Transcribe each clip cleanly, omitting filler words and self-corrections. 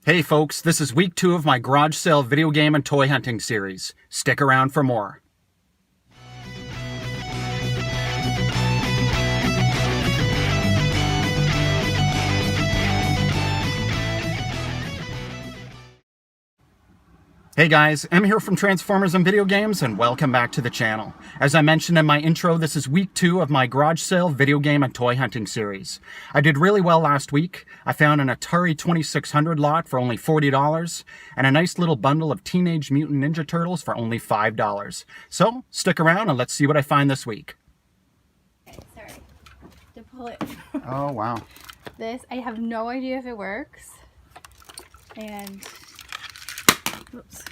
Hey folks, this is week 2 of my garage sale video game and toy hunting series. Stick around for more. Hey guys, I'm here from Transformers and Video Games, and welcome back to the channel. As I mentioned in my intro, this is week 2 of my garage sale video game and toy hunting series. I did really well last week. I found an Atari 2600 lot for only $40, and a nice little bundle of Teenage Mutant Ninja Turtles for only $5. So, stick around and let's see what I find this week. Okay, sorry. To pull it. Oh, wow. This, I have no idea if it works. And... oops.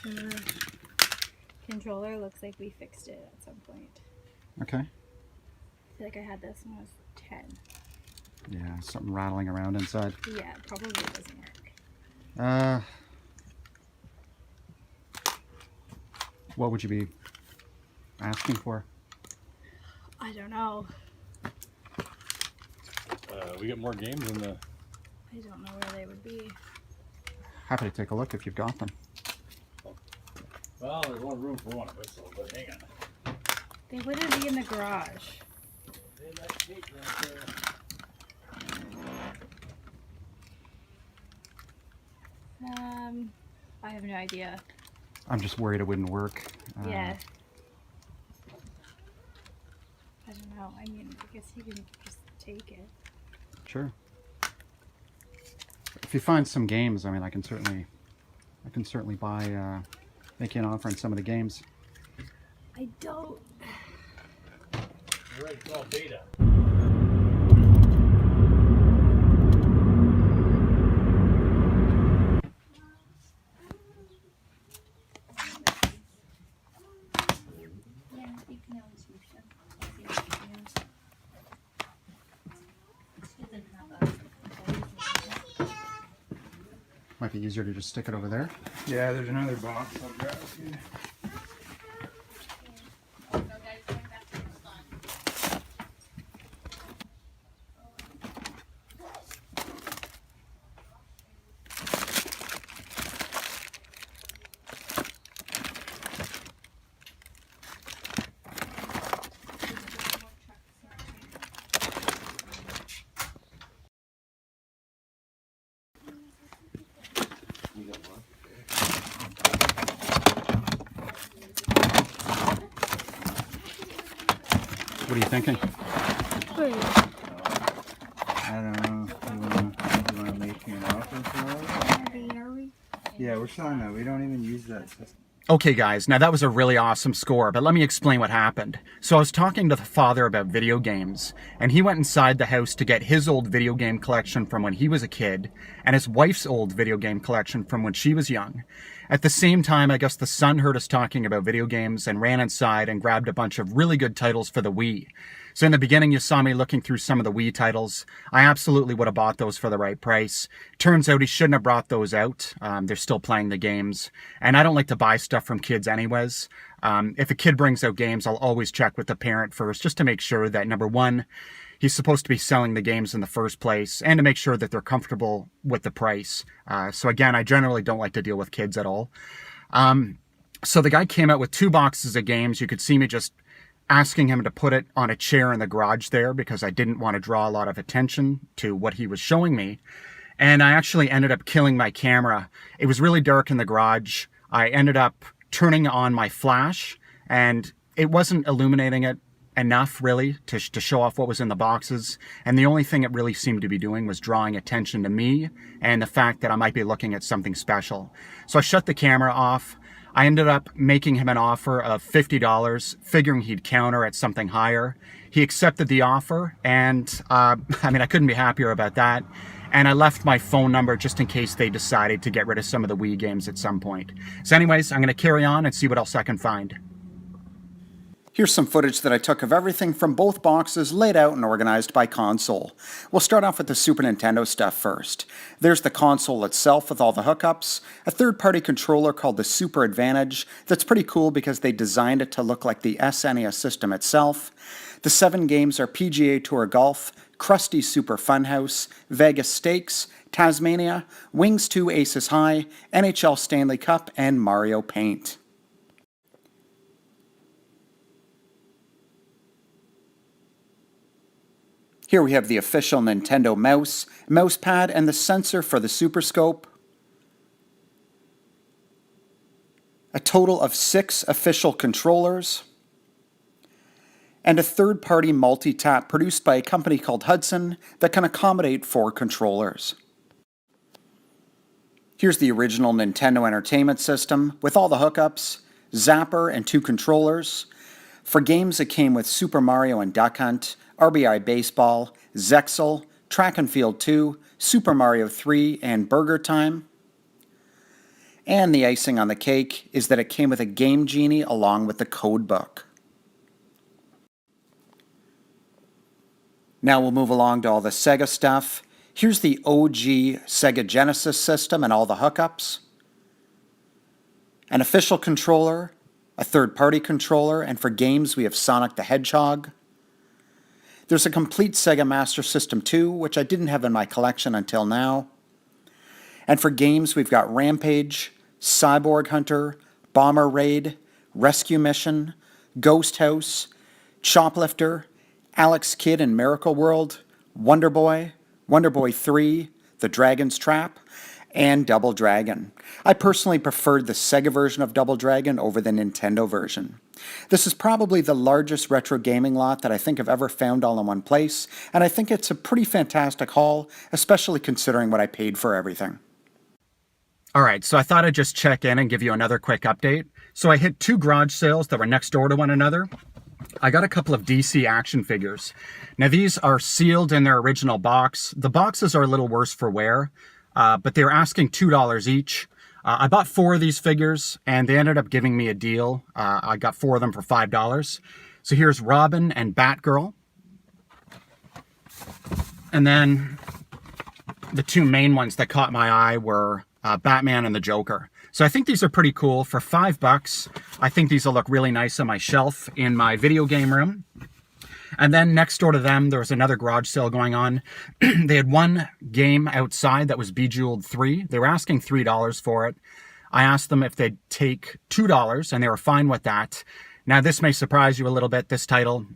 The controller looks like we fixed it at some point. Okay. I feel like I had this when I was 10. Yeah, something rattling around inside. Yeah, it probably doesn't work. What would you be asking for? I don't know. We get more games in the... I don't know where they would be. Happy to take a look if you've got them. Well, there's one room for one of us, so but hang on. They wouldn't be in the garage. I have no idea. I'm just worried it wouldn't work. Yeah. I don't know. I mean, I guess you can just take it. Sure. If you find some games, I mean, I can certainly buy, make you an offer on some of the games. I don't. You're right, it's all beta. Yeah, you can always use them. Might be easier to just stick it over there. Yeah, there's another box. I'll grab it. What are you thinking? I don't know. You want to make me an offer for it? Yeah, we're selling that. We don't even use that system. Okay guys, now that was a really awesome score, but let me explain what happened. So I was talking to the father about video games, and he went inside the house to get his old video game collection from when he was a kid, and his wife's old video game collection from when she was young. At the same time, I guess the son heard us talking about video games and ran inside and grabbed a bunch of really good titles for the Wii. So in the beginning, you saw me looking through some of the Wii titles. I absolutely would have bought those for the right price. Turns out he shouldn't have brought those out. They're still playing the games. And I don't like to buy stuff from kids anyways. If a kid brings out games, I'll always check with the parent first, just to make sure that, number one, he's supposed to be selling the games in the first place, and to make sure that they're comfortable with the price. So again, I generally don't like to deal with kids at all. So the guy came out with 2 boxes of games. You could see me just asking him to put it on a chair in the garage there because I didn't want to draw a lot of attention to what he was showing me. And I actually ended up killing my camera. It was really dark in the garage. I ended up turning on my flash, and it wasn't illuminating it enough really to show off what was in the boxes. And the only thing it really seemed to be doing was drawing attention to me and the fact that I might be looking at something special. So I shut the camera off. I ended up making him an offer of $50, figuring he'd counter at something higher. He accepted the offer, and I mean, I couldn't be happier about that. And I left my phone number just in case they decided to get rid of some of the Wii games at some point. So anyways, I'm going to carry on and see what else I can find. Here's some footage that I took of everything from both boxes laid out and organized by console. We'll start off with the Super Nintendo stuff first. There's the console itself with all the hookups, a third-party controller called the Super Advantage that's pretty cool because they designed it to look like the SNES system itself. The 7 games are PGA Tour Golf, Krusty Super Funhouse, Vegas Stakes, Tazmania, Wings 2 Aces High, NHL Stanley Cup, and Mario Paint. Here we have the official Nintendo mouse, mouse pad, and the sensor for the Super Scope. A total of 6 official controllers. And a third-party multi-tap produced by a company called Hudson that can accommodate 4 controllers. Here's the original Nintendo Entertainment System with all the hookups, zapper, and 2 controllers. For games, it came with Super Mario and Duck Hunt, RBI Baseball, Xexyl, Track and Field 2, Super Mario 3, and Burgertime. And the icing on the cake is that it came with a Game Genie along with the code book. Now we'll move along to all the Sega stuff. Here's the OG Sega Genesis system and all the hookups. An official controller, a third-party controller, and for games we have Sonic the Hedgehog. There's a complete Sega Master System 2, which I didn't have in my collection until now. And for games we've got Rampage, Cyborg Hunter, Bomber Raid, Rescue Mission, Ghost House, Choplifter, Alex Kidd in Miracle World, Wonder Boy 3, The Dragon's Trap, and Double Dragon. I personally preferred the Sega version of Double Dragon over the Nintendo version. This is probably the largest retro gaming lot that I think I've ever found all in one place, and I think it's a pretty fantastic haul, especially considering what I paid for everything. Alright, so I thought I'd just check in and give you another quick update. So I hit 2 garage sales that were next door to one another. I got a couple of DC action figures. Now these are sealed in their original box. The boxes are a little worse for wear, but they were asking $2 each. I bought 4 of these figures and they ended up giving me a deal. I got 4 of them for $5. So here's Robin and Batgirl. And then the 2 main ones that caught my eye were Batman and the Joker. So I think these are pretty cool. For $5, I think these will look really nice on my shelf in my video game room. And then next door to them, there was another garage sale going on. They had one game outside that was Bejeweled 3. They were asking $3 for it. I asked them if they'd take $2, and they were fine with that. Now, this may surprise you a little bit, this title.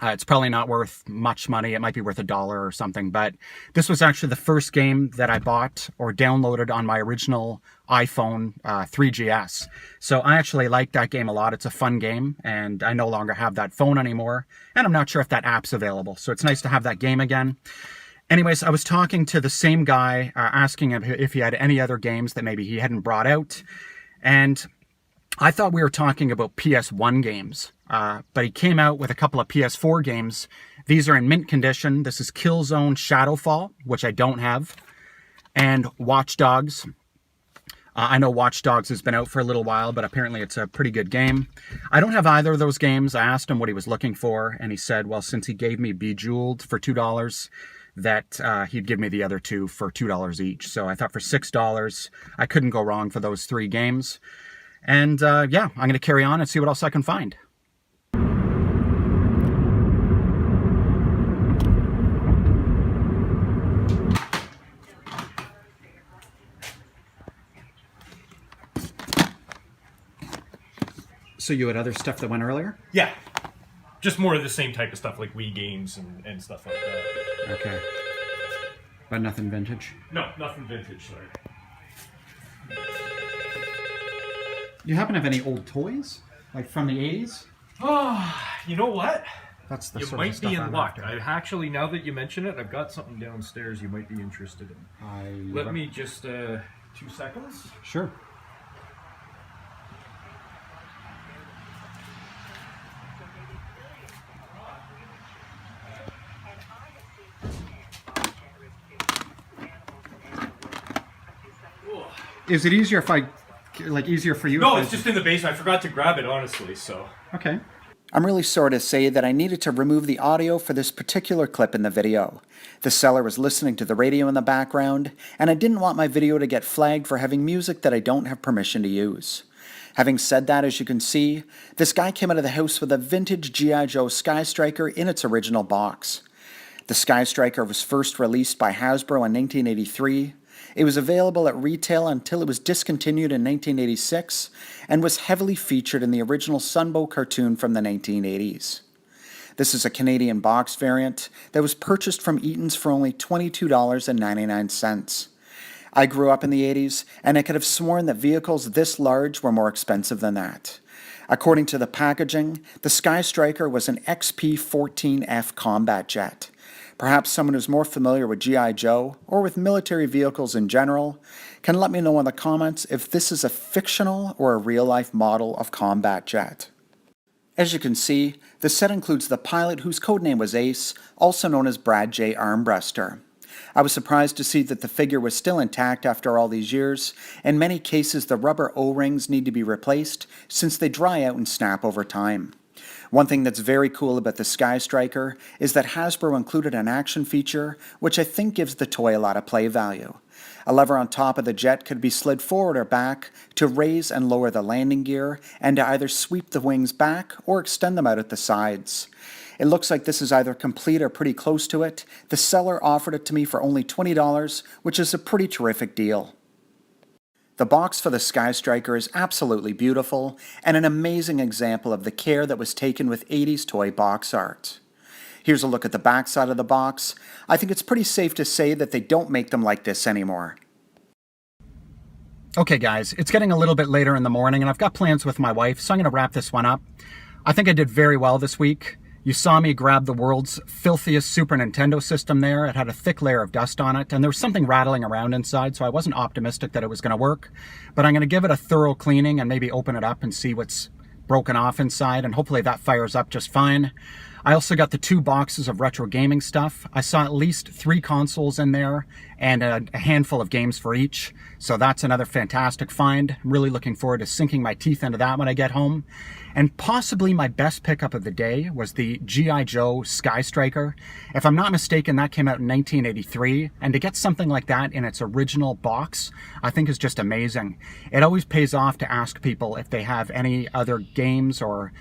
It's probably not worth much money. It might be worth $1 or something, but this was actually the first game that I bought or downloaded on my original iPhone 3GS. So I actually like that game a lot. It's a fun game, and I no longer have that phone anymore, and I'm not sure if that app's available. So it's nice to have that game again. Anyways, I was talking to the same guy, asking him if he had any other games that maybe he hadn't brought out, and I thought we were talking about PS1 games. But he came out with a couple of PS4 games. These are in mint condition. This is Killzone Shadowfall, which I don't have, and Watch Dogs. I know Watch Dogs has been out for a little while, but apparently it's a pretty good game. I don't have either of those games. I asked him what he was looking for, and he said, well, since he gave me Bejeweled for $2, that he'd give me the other 2 for $2 each. So I thought for $6, I couldn't go wrong for those 3 games. And yeah, I'm going to carry on and see what else I can find. So you had other stuff that went earlier? Yeah. Just more of the same type of stuff, like Wii games and stuff like that. Okay. But nothing vintage? No, nothing vintage, sorry. You happen to have any old toys? Like from the 80s? Oh, you know what? That's the You sort of might stuff be in I'm luck. after. I actually, now that you mention it, I've got something downstairs you might be interested in. Let me just, 2 seconds. Sure. Is it easier if I, like, easier for you? No, it's just in the basement. I forgot to grab it, honestly, so. Okay. I'm really sorry to say that I needed to remove the audio for this particular clip in the video. The seller was listening to the radio in the background, and I didn't want my video to get flagged for having music that I don't have permission to use. Having said that, as you can see, this guy came out of the house with a vintage G.I. Joe Skystriker in its original box. The The Skystriker was first released by Hasbro in 1983. It was available at retail until it was discontinued in 1986 and was heavily featured in the original Sunbow cartoon from the 1980s. This is a Canadian box variant that was purchased from Eaton's for only $22.99. I grew up in the 80s, and I could have sworn that vehicles this large were more expensive than that. According to the packaging, the Skystriker was an XP-14F combat jet. Perhaps someone who's more familiar with G.I. Joe, or with military vehicles in general, can let me know in the comments if this is a fictional or a real-life model of combat jet. As you can see, the set includes the pilot whose codename was Ace, also known as Brad J. Armbruster. I was surprised to see that the figure was still intact after all these years. In many cases, the rubber O-rings need to be replaced since they dry out and snap over time. One thing that's very cool about the Skystriker is that Hasbro included an action feature, which I think gives the toy a lot of play value. A lever on top of the jet could be slid forward or back to raise and lower the landing gear and to either sweep the wings back or extend them out at the sides. It looks like this is either complete or pretty close to it. The seller offered it to me for only $20, which is a pretty terrific deal. The box for the Skystriker is absolutely beautiful and an amazing example of the care that was taken with 80s toy box art. Here's a look at the back side of the box. I think it's pretty safe to say that they don't make them like this anymore. Okay guys, it's getting a little bit later in the morning and I've got plans with my wife, so I'm going to wrap this one up. I think I did very well this week. You saw me grab the world's filthiest Super Nintendo system there. It had a thick layer of dust on it, and there was something rattling around inside, so I wasn't optimistic that it was going to work. But I'm going to give it a thorough cleaning and maybe open it up and see what's broken off inside, and hopefully that fires up just fine. I also got the 2 boxes of retro gaming stuff. I saw at least 3 consoles in there and a handful of games for each. So that's another fantastic find. I'm really looking forward to sinking my teeth into that when I get home. And possibly my best pickup of the day was the G.I. Joe Skystriker. If I'm not mistaken, that came out in 1983. And to get something like that in its original box, I think is just amazing. It always pays off to ask people if they have any other games or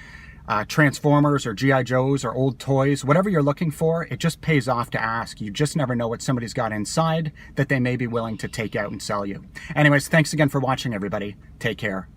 Transformers or G.I. Joes or old toys, whatever you're looking for, it just pays off to ask. You just never know what somebody's got inside that they may be willing to take out and sell you. Anyways, thanks again for watching, everybody. Take care.